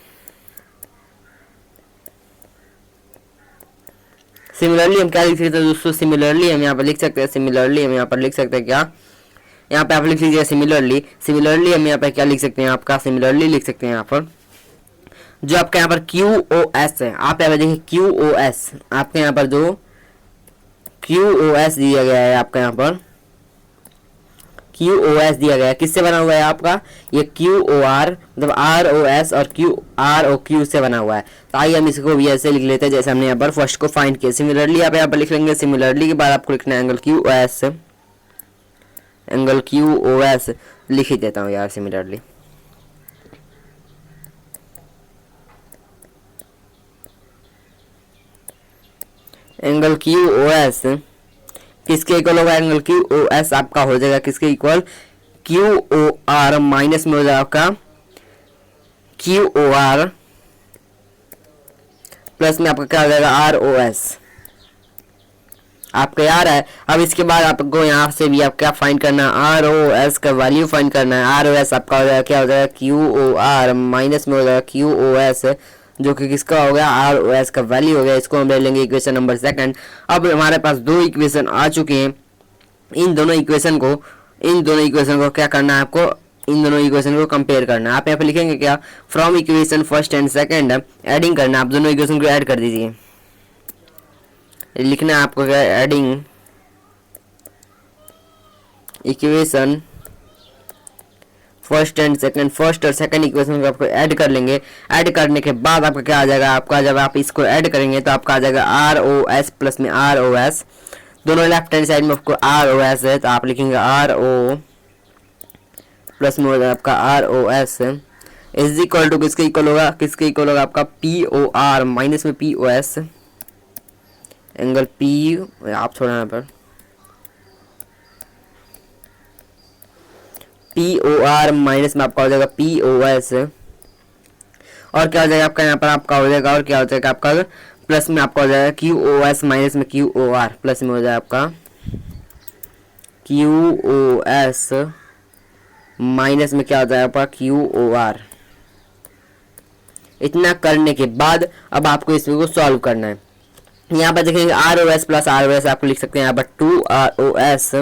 हम क्या लिख सकते हैं दोस्तों, सिमिलरली हम यहाँ पर लिख सकते हैं, सिमिलरली हम यहाँ पर लिख सकते हैं क्या, यहाँ पे आप लिख लीजिए सिमिलरली हम यहाँ पे क्या लिख सकते हैं, आपका सिमिलरली लिख सकते हैं यहाँ पर जो आपका यहाँ पर क्यू ओ एस है, आप यहाँ पर देखिए क्यू ओ एस, आपके यहाँ पर जो क्यू ओ एस दिया गया है, आपका यहाँ पर क्यू ओ एस दिया गया है, किससे बना हुआ है आपका, ये क्यू ओ आर मतलब आर ओ एस और क्यू आर ओ क्यू से बना हुआ है। तो आइए हम इसको भी ऐसे लिख लेते हैं जैसे हमने यहाँ पर फर्स्ट को फाइंड किया। सिमिलरली आप यहाँ पर लिख लेंगे, सिमिलरली के बाद आपको लिखना है एंगल क्यू ओ एस लिख ही देता हूँ यार, similarly angle Q O S किसके इक्वल होगा, एंगल क्यू ओ एस आपका हो जाएगा किसके इक्वल, क्यू ओ आर माइनस में हो जाएगा आपका क्यू ओ आर प्लस में आपका क्या हो जाएगा आर ओ एस, आपका यार है। अब इसके बाद आपको यहाँ से भी आप क्या फाइंड करना है, आर ओ एस का वैल्यू फाइंड करना है। आर ओ एस आपका हो जाएगा क्या हो जाएगा क्यू ओ आर माइनस में हो जाएगा क्यू ओ एस, जो कि किसका हो गया आर ओ एस का वैल्यू हो गया। इसको हम ले लेंगे इक्वेशन नंबर सेकंड। अब हमारे पास दो इक्वेशन आ चुके हैं, इन दोनों इक्वेशन को क्या करना है, आपको इन दोनों इक्वेशन को कंपेयर करना है। आप यहाँ पे लिखेंगे क्या, from equation first and second adding करना है, आप दोनों इक्वेशन को ऐड कर दीजिए। लिखना है आपको क्या, एडिंग इक्वेशन फर्स्ट और सेकंड इक्वेशन को आपको ऐड कर लेंगे। ऐड करने के बाद आपका क्या आ जाएगा, आपका जब आप इसको ऐड करेंगे तो आपका आ जाएगा आर ओ एस प्लस में आर ओ एस, दोनों लेफ्ट हैंड साइड में आपको आर ओ एस है, तो आप लिखेंगे आर ओ प्लस में आपका R O S is equal to किसके इक्वल होगा, किसके इक्वल होगा आपका पी ओ आर माइनस में P O S, angle P आप छोड़ा यहाँ पर पी ओ आर माइनस में आपका हो जाएगा पी ओ एस, और क्या हो जाएगा आपका यहाँ पर आपका हो जाएगा, और क्या हो जाएगा आपका प्लस में आपका हो जाएगा क्यू ओ एस माइनस में क्यू ओ आर, प्लस में हो जाएगा आपका क्यू ओ एस माइनस में क्या हो जाएगा आपका क्यू ओ आर। इतना करने के बाद अब आपको इसको सॉल्व करना है। यहाँ पर देखेंगे R O S plus R O S आपको लिख सकते हैं यहाँ पर 2ROS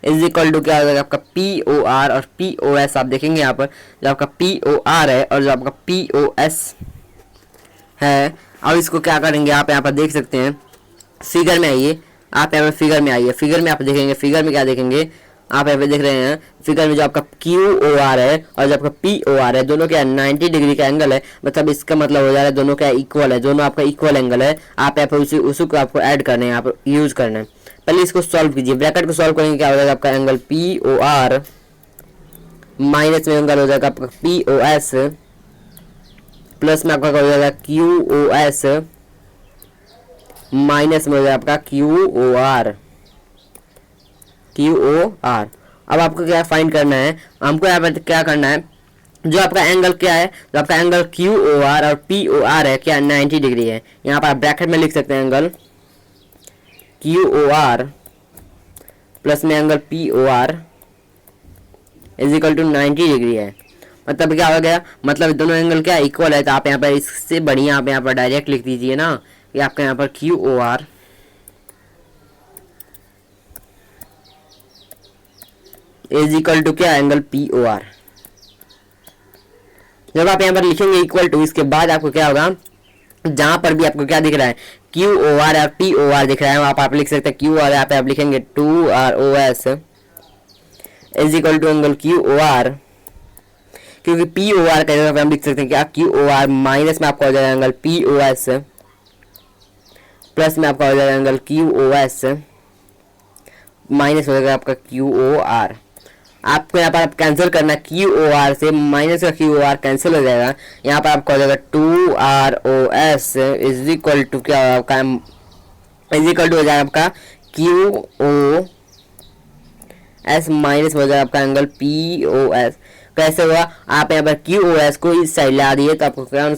इज इक्वल टू क्या हो जाएगा आपका पी ओ आर, और पी ओ एस आप देखेंगे यहाँ पर जो आपका पी ओ आर है और जो आपका पी ओ एस है। अब इसको क्या करेंगे आप यहाँ पर देख सकते हैं, फिगर में आइए, आप यहाँ पर फिगर में आइए, फिगर में आप देखेंगे, फिगर में क्या देखेंगे आप यहाँ पे देख रहे हैं, फिगर में जो आपका क्यू ओ आर है और जो आपका पी ओ आर है दोनों क्या 90 डिग्री का एंगल है, मतलब इसका मतलब हो जा रहा है दोनों क्या इक्वल है, दोनों आपका इक्वल एंगल है। आप यहाँ पर उसी को आपको ऐड करना है, यहाँ पर यूज करना है। पहले इसको सॉल्व कीजिए, ब्रैकेट को सॉल्व करेंगे क्या हो जाएगा आपका angle P O R minus में एंगल हो जाएगा आपका पी ओ एस, प्लस में आपका हो जाएगा क्यू ओ एस माइनस में हो जाएगा आपका Q O R, Q O R. अब आपको क्या फाइंड करना है, हमको यहाँ पर क्या करना है, जो आपका एंगल क्या है, जो आपका एंगल क्यू ओ आर और पी ओ आर है क्या 90 डिग्री है। यहाँ पर आप ब्रैकेट में लिख सकते हैं angle Q O R plus में angle P O R is equal to 90 degree है। मतलब क्या हो गया, मतलब दोनों एंगल क्या इक्वल है। तो आप यहाँ पर इससे बढ़िया आप यहाँ पर डायरेक्ट लिख दीजिए ना कि आपका यहाँ पर Q O R is equal to क्या एंगल पी ओ आर। जब आप यहाँ पर लिखेंगे इक्वल टू, इसके बाद आपको क्या होगा, जहां पर भी आपको क्या दिख रहा है क्यू ओ आर और पी ओ आर दिख रहा है आप लिख सकते हैं क्यू आर, यहाँ पे आप लिखेंगे 2ROS is equal to angle Q O R, क्योंकि पी ओ आर का जगह हम लिख सकते हैं क्या क्यू ओ आर माइनस में आपका हो जाएगा angle P O S, plus में आपका हो जाएगा angle Q O S, minus हो जाएगा आपका क्यू ओ आर। आपको यहाँ पर आप कैंसिल करना है, क्यू ओ आर से माइनस का क्यू ओ आर कैंसिल हो जाएगा। यहाँ पर आपको हो जाएगा 2ROS इज इक्वल टू क्या आपका इज इक्वल टू हो जाएगा आपका क्यू ओ एस माइनस हो जाएगा आपका एंगल पी ओ एस। कैसे हुआ, आप यहाँ पर क्यू ओ एस को इस साइड ला दिए तो आपको क्या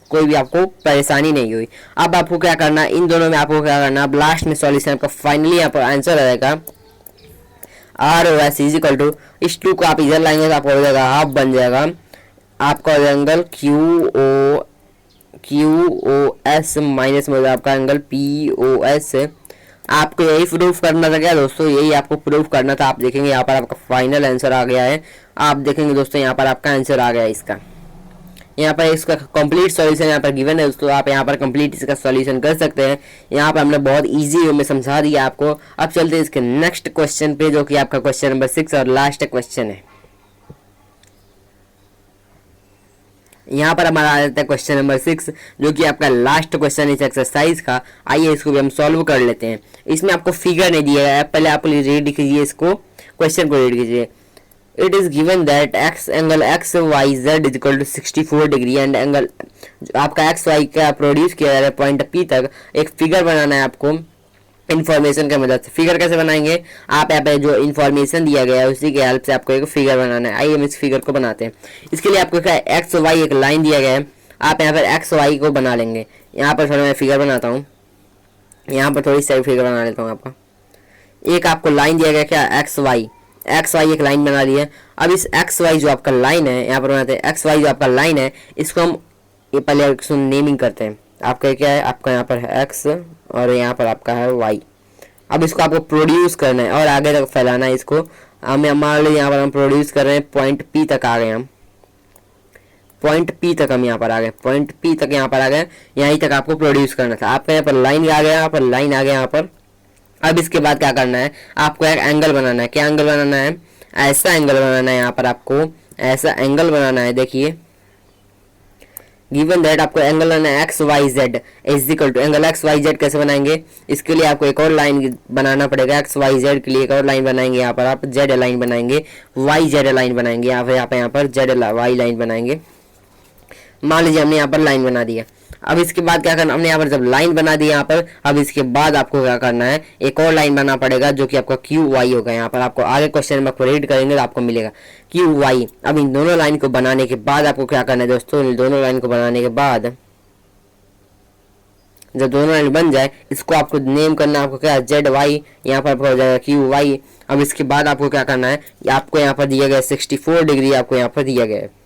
कोई भी आपको परेशानी नहीं हुई। अब आपको क्या करना है, इन दोनों में आपको क्या करना है, अब लास्ट में सॉल्यूशन आपका फाइनली यहाँ पर आंसर आ जाएगा ROS इज इक्वल टू, इस 2 को आप इधर लाएंगे तो आपको हो जाएगा हाफ बन जाएगा आपका angle Q O S minus में हो जाएगा आपका एंगल पी ओ एस। आपको यही प्रूफ करना था क्या दोस्तों, यही आपको प्रूफ करना था। आप देखेंगे यहाँ पर आपका फाइनल आंसर आ गया है। आप देखेंगे दोस्तों यहाँ पर आपका आंसर आ गया है इसका, यहाँ पर इसका कंप्लीट सॉल्यूशन यहाँ पर गिवन है दोस्तों। आप यहाँ पर कंप्लीट इसका सॉल्यूशन कर सकते हैं। यहाँ पर हमने बहुत इजी वे में समझा दिया आपको। अब चलते हैं इसके नेक्स्ट क्वेश्चन पे, जो कि आपका क्वेश्चन नंबर 6 और लास्ट क्वेश्चन है। यहाँ पर हमारा आ जाता है क्वेश्चन नंबर 6, जो कि आपका लास्ट क्वेश्चन इस एक्सरसाइज का। आइए इसको भी हम सॉल्व कर लेते हैं। इसमें आपको फिगर नहीं दिया गया है, पहले आप रीड कीजिए, इसको क्वेश्चन को रीड कीजिए। It is given that angle XYZ is equal to 64 degree and angle आपका XY का प्रोड्यूस किया जा रहा है पॉइंट P तक। एक फिगर बनाना है आपको इन्फॉर्मेशन की मदद से। फिगर कैसे बनाएंगे, आप यहाँ पे जो इन्फॉर्मेशन दिया गया है उसी के हेल्प से आपको एक फिगर बनाना है। आइए हम इस फिगर को बनाते हैं। इसके लिए आपको क्या XY एक लाइन दिया गया है, आप यहाँ पर XY को बना लेंगे। यहाँ पर थोड़ा मैं फिगर बनाता हूँ, यहाँ पर थोड़ी सी फिगर बना लेता हूँ आपका। एक आपको लाइन दिया गया क्या XY एक लाइन बना ली है। अब इस XY जो आपका लाइन है, यहाँ पर बनाते हैं XY जो आपका लाइन है, इसको हम ये पहले नेमिंग करते हैं। आपका क्या है, आपका यहाँ पर है X और यहाँ पर आपका है Y। अब इसको आपको प्रोड्यूस करना है और आगे तक फैलाना है इसको। हमें मान लो यहाँ पर हम प्रोड्यूस कर रहे हैं पॉइंट P तक आ गए, हम पॉइंट P तक हम यहाँ पर आ गए, पॉइंट P तक यहाँ पर आ गए। यहीं तक आपको प्रोड्यूस करना था। आपका यहाँ पर लाइन आ गया, यहाँ पर लाइन आ गया यहाँ पर। अब इसके बाद क्या करना है, आपको एक एंगल बनाना है। क्या एंगल बनाना है, ऐसा एंगल बनाना है। यहाँ पर आपको ऐसा एंगल बनाना है। देखिए गिवन दैट आपको एंगल बनाना है XYZ is equal to angle XYZ कैसे बनाएंगे, इसके लिए आपको एक और लाइन बनाना पड़ेगा। XYZ के लिए एक और लाइन बनाएंगे। यहाँ पर आप Z लाइन बनाएंगे, YZ लाइन बनाएंगे, यहाँ पर Z Y लाइन बनाएंगे। मान लीजिए हमने यहाँ पर लाइन बना दी है। अब इसके बाद क्या करना, हमने यहाँ पर जब लाइन बना दी यहाँ पर, अब इसके बाद आपको क्या करना है, एक और लाइन बनाना पड़ेगा जो कि आपका क्यू वाई होगा। यहाँ पर आपको आगे क्वेश्चन में आपको रीड करेंगे तो आपको मिलेगा क्यू वाई। अब इन दोनों लाइन को बनाने के बाद आपको क्या करना है दोस्तों, इन दोनों लाइन को बनाने के बाद जब दोनों लाइन बन जाए, इसको आपको नेम करना है, आपको क्या जेड वाई, यहाँ पर हो जाएगा क्यू वाई। अब इसके बाद आपको क्या करना है, आपको यहाँ पर दिया गया 64 डिग्री आपको यहाँ पर दिया गया है।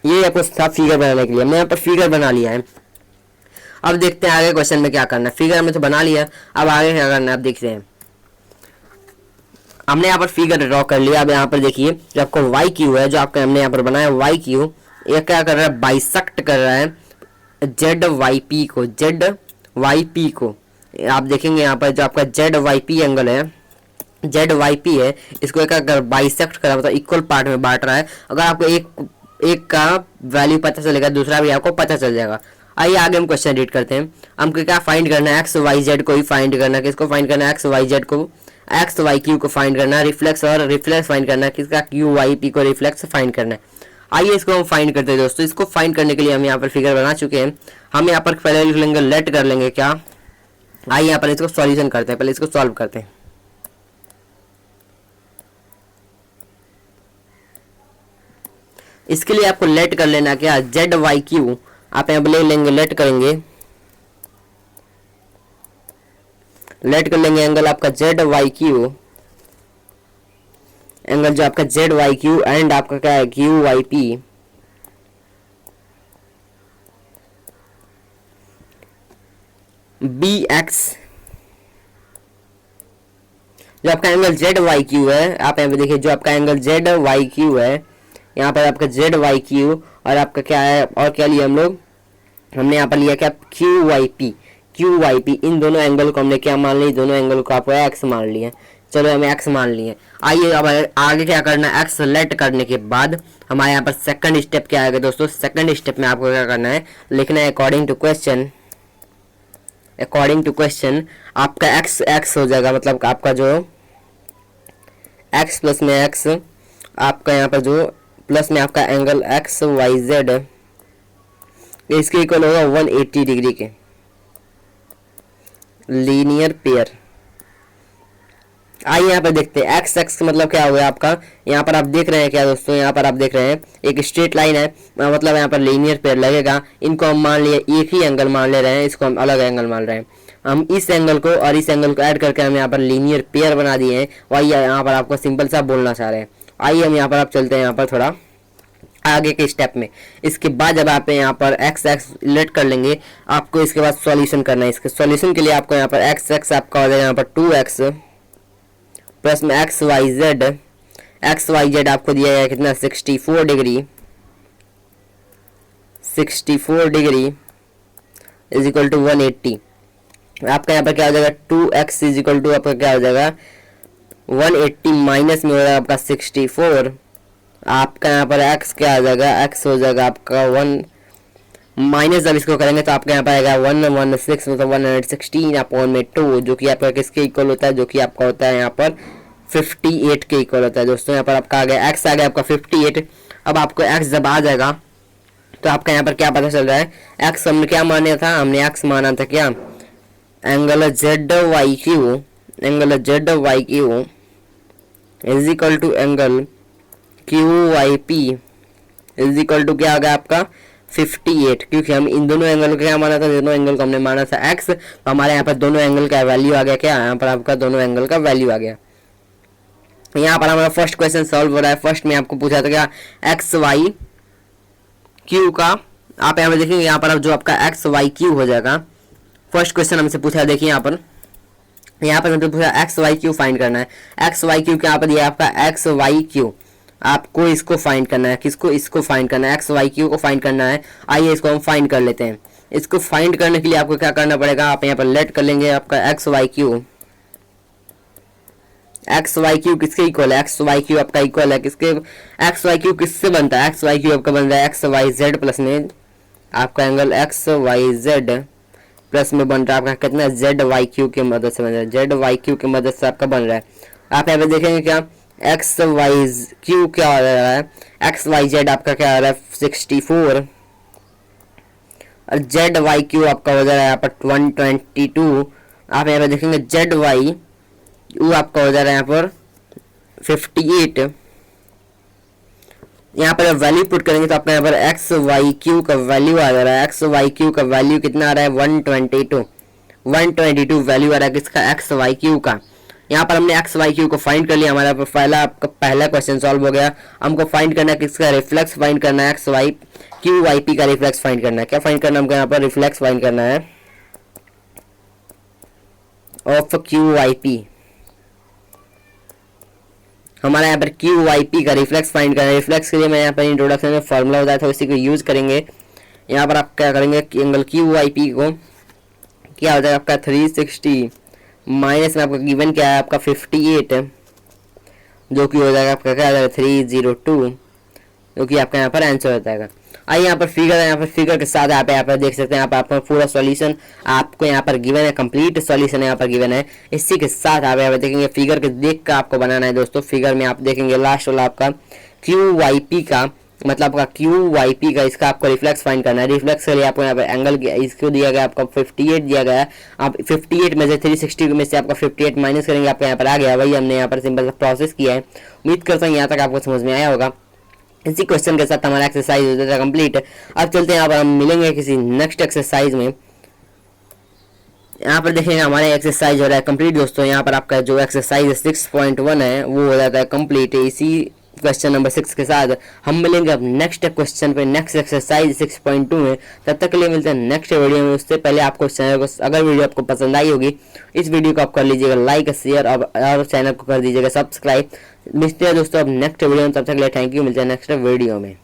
ये आपको साफ फिगर बनाने के लिए हमने यहाँ पर फिगर बना लिया है। अब देखते हैं आगे क्वेश्चन में क्या करना है। फिगर में तो बना लिया, अब आगे क्या करना है आप देखते हैं। हमने यहाँ पर फिगर ड्रॉ कर लिया। अब यहाँ पर देखिए जो आपको वाई क्यू है, जो आपका हमने यहाँ पर बनाया वाई क्यू, ये क्या कर रहा है, बाइसेक्ट कर रहा है जेड वाई पी को, जेड वाई पी को। आप देखेंगे यहाँ पर जो आपका जेड वाई पी एंगल है, जेड वाई पी है, इसको एक अगर बाइसेक्ट करा मतलब इक्वल पार्ट में बांट रहा है। अगर आपको एक का वैल्यू पता चलेगा, दूसरा भी आपको पता चल जाएगा। आइए आगे हम क्वेश्चन रीड करते हैं। हमको क्या फाइंड करना है, एक्स वाई जेड को ही फाइंड करना है। किसको फाइंड करना है, एक्स वाई जेड को, एक्स वाई क्यू को फाइंड करना है। रिफ्लेक्स और रिफ्लेक्स फाइंड करना है, किसका, क्यू वाई पी को रिफ्लेक्स फाइंड करना है। आइए इसको हम फाइंड करते हैं दोस्तों। इसको फाइंड करने के लिए हम यहाँ पर फिगर बना चुके हैं। हम यहाँ पर पहले लिख लेंगे, लेट कर लेंगे क्या। आइए यहाँ पर इसको सॉल्यूशन करते हैं, पहले इसको सॉल्व करते हैं। इसके लिए आपको लेट कर लेना क्या, जेड वाई क्यू, आप यहाँ पर ले लेंगे, लेट करेंगे, लेट कर लेंगे एंगल आपका जेड वाई क्यू, एंगल जो आपका जेड वाई क्यू एंड आपका क्या है Q Y P. B X जो आपका एंगल जेड वाई क्यू है, आप यहाँ पे देखिए जो आपका एंगल जेड वाई क्यू है, यहाँ पर आपका जेड वाई क्यू और आपका क्या है, और क्या लिया हम लोग, हमने यहाँ पर लिया क्या, Q Y P, Q Y P. इन दोनों एंगल को हमने क्या मान लिया, दोनों एंगल को आपको एक्स मान लिया। चलो हमें एक्स मान लिए। आइए अब आगे क्या करना है, एक्स लेट करने के बाद हमारे यहाँ पर सेकंड स्टेप क्या आएगा दोस्तों। सेकंड स्टेप में आपको क्या करना है, लिखना है according to question, according to question आपका एक्स एक्स हो जाएगा, मतलब आपका जो एक्स प्लस में एक्स, आपका यहाँ पर जो प्लस में आपका एंगल एक्स वाई जेड इसके इक्वल होगा 180 डिग्री के लीनियर पेयर। आइए यहाँ पर देखते हैं एक्स एक्स मतलब क्या हुआ आपका, यहाँ पर आप देख रहे हैं क्या दोस्तों, यहाँ पर आप देख रहे हैं एक स्ट्रेट लाइन है, मतलब यहाँ पर लीनियर पेयर लगेगा। इनको हम मान लिए एक ही एंगल मान ले रहे हैं, इसको हम अलग एंगल मान रहे हैं। हम इस एंगल को और इस एंगल को ऐड करके हम यहाँ पर लीनियर पेयर बना दिए हैं। वही यहाँ पर आपको सिंपल सा बोलना चाह रहे हैं। आइए हम यहाँ पर आप चलते हैं यहाँ पर थोड़ा आगे के स्टेप में। इसके बाद जब आप यहाँ पर एक्स एक्स लेट कर लेंगे, आपको इसके बाद सॉल्यूशन करना है। इसके सॉल्यूशन के लिए आपको यहाँ पर एक्स एक्स आपका हो जाएगा यहाँ पर 2x प्लस में X Y Z, X Y Z आपको दिया गया कितना 64 degree, 64 degree is equal to 180। आपका यहाँ पर क्या हो जाएगा 2x इज इक्वल टू आपका क्या हो जाएगा 180 माइनस में हो जाएगा आपका 64। आपका यहाँ पर x क्या आ जाएगा, x हो जाएगा आपका 1 माइनस, जब इसको करेंगे तो आपका यहाँ पर आएगा 116 मतलब 116 अपॉन में 2, जो कि आपका किसके इक्वल होता है, जो कि आपका होता है यहाँ पर 58 के इक्वल होता है दोस्तों। यहाँ पर आपका आ गया x आ गया आपका 58। अब आपको x जब आ जाएगा तो आपका यहाँ पर क्या पता चल रहा है, x हमने क्या माना था, हमने x माना था क्या, angle Z Y Q, angle Z Y Q is equal to angle Q Y P is equal to क्या आ गया आपका 58, क्योंकि हम इन दोनों एंगल को क्या माना था, दोनों एंगल को हमने माना था x, तो हमारे यहाँ पर दोनों एंगल का वैल्यू आ गया क्या, यहाँ पर आपका दोनों एंगल का वैल्यू आ गया। यहाँ पर हमारा फर्स्ट क्वेश्चन सॉल्व हो रहा है। फर्स्ट में आपको पूछा था क्या एक्स वाई क्यू का, आप यहाँ पर देखेंगे यहाँ पर अब जो आपका एक्स वाई क्यू हो जाएगा। फर्स्ट क्वेश्चन हमसे पूछा, देखिए यहाँ पर हमसे पूछा एक्स वाई क्यू फाइंड करना है। एक्स वाई क्यू क्या पर दिया आपका एक्स वाई क्यू, आपको इसको फाइंड करना है, किसको, इसको फाइंड करना है, एक्स वाई क्यू को फाइंड करना है। आइए इसको हम फाइंड कर लेते हैं। इसको फाइंड करने के लिए आपको क्या करना पड़ेगा, आप यहाँ पर लेट कर लेंगे आपका X Y Q. X Y Q किसके इक्वल है, एक्स वाई क्यू आपका इक्वल है किसके, एक्स वाई क्यू किससे बनता है, एक्स वाई क्यू आपका बन रहा है एक्स वाई जेड प्लस में आपका angle X Y Z plus में बन रहा है आपका कितना जेड वाई क्यू की मदद से बन रहा है, जेड वाई क्यू की मदद से आपका बन रहा है। आप यहाँ पे देखेंगे क्या एक्स वाई क्यू क्या हो रहा है, एक्स वाई जेड आपका क्या हो रहा है 64 और जेड वाई क्यू आपका हो जा रहा है यहाँ पर 122। आप यहाँ पर देखेंगे जेड वाई यू आपका हो जा रहा है यहाँ पर 58। यहाँ पर वैल्यू पुट करेंगे तो आपका यहाँ पर एक्स वाई क्यू का वैल्यू आ जा रहा है, एक्स वाई क्यू का वैल्यू कितना आ रहा है 122 वैल्यू आ रहा है किसका, एक्स वाई क्यू का। यहाँ पर हमने एक्स वाई क्यू को फाइंड कर लिया, हमारा आपका पहला क्वेश्चन सॉल्व हो गया। हमको फाइंड करना है किसका, रिफ्लेक्स फाइंड करना है, X Y Q Y P का रिफ्लेक्स फाइंड करना है। क्या फाइंड करना है हमको यहाँ पर, रिफ्लेक्स फाइंड करना है ऑफ क्यू वाई पी। हमारा यहाँ पर क्यू वाई पी का रिफ्लेक्स फाइंड करना है। रिफ्लेक्स के लिए मैं यहाँ पर इंट्रोडक्शन में फॉर्मूला बताया था, उसी को यूज करेंगे। यहाँ पर आप क्या करेंगे कि एंगल क्यू वाई पी को क्या हो जाएगा आपका 360 माइनस में आपका गिवन क्या है आपका 58, जो कि हो जाएगा आपका क्या हो जाएगा 302, जो कि आपका यहाँ पर आंसर हो जाएगा। आइए यहाँ पर फिगर है, यहाँ पर फिगर के साथ आप यहाँ पर देख सकते हैं, यहाँ पर आपका पूरा सॉल्यूशन आपको यहाँ पर गिवन है, कंप्लीट सॉल्यूशन यहाँ पर गिवन है। इसी के साथ आप यहाँ पर देखेंगे फिगर के देख कर आपको बनाना है दोस्तों। फिगर में आप देखेंगे लास्ट वाला आपका क्यू वाई पी का, मतलब आपका क्यू वाई पी का, इसका आपको रिफ्लेक्स फाइंड करना है। रिफ्लेक्स के लिए आपको यहाँ पर एंगल इसको दिया गया आपका 58 दिया गया है। आप 58 में से 360 में से आपका 58 माइनस करेंगे, आपका यहाँ पर आ गया। वही हमने यहाँ पर सिंपल प्रोसेस किया है। उम्मीद करता हूँ यहाँ तक आपको समझ में आया होगा। इसी क्वेश्चन के साथ हमारा एक्सरसाइज हो जाता है कंप्लीट। अब चलते हैं यहाँ पर, हम मिलेंगे किसी नेक्स्ट एक्सरसाइज में। यहाँ पर देखेंगे हमारे एक्सरसाइज हो रहा है कंप्लीट दोस्तों। यहाँ पर आपका जो एक्सरसाइज 6.1 है वो हो जाता है कंप्लीट। इसी क्वेश्चन नंबर 6 के साथ हम मिलेंगे अब नेक्स्ट क्वेश्चन पे, नेक्स्ट एक्सरसाइज 6.2 में। तब तक के लिए मिलते हैं नेक्स्ट वीडियो में। उससे पहले आपको चैनल को, अगर वीडियो आपको पसंद आई होगी, इस वीडियो को आप कर लीजिएगा लाइक शेयर और चैनल को कर दीजिएगा सब्सक्राइब। मिलते हैं दोस्तों अब नेक्स्ट वीडियो में, तब तक के लिए थैंक यू। मिलते हैं नेक्स्ट वीडियो में।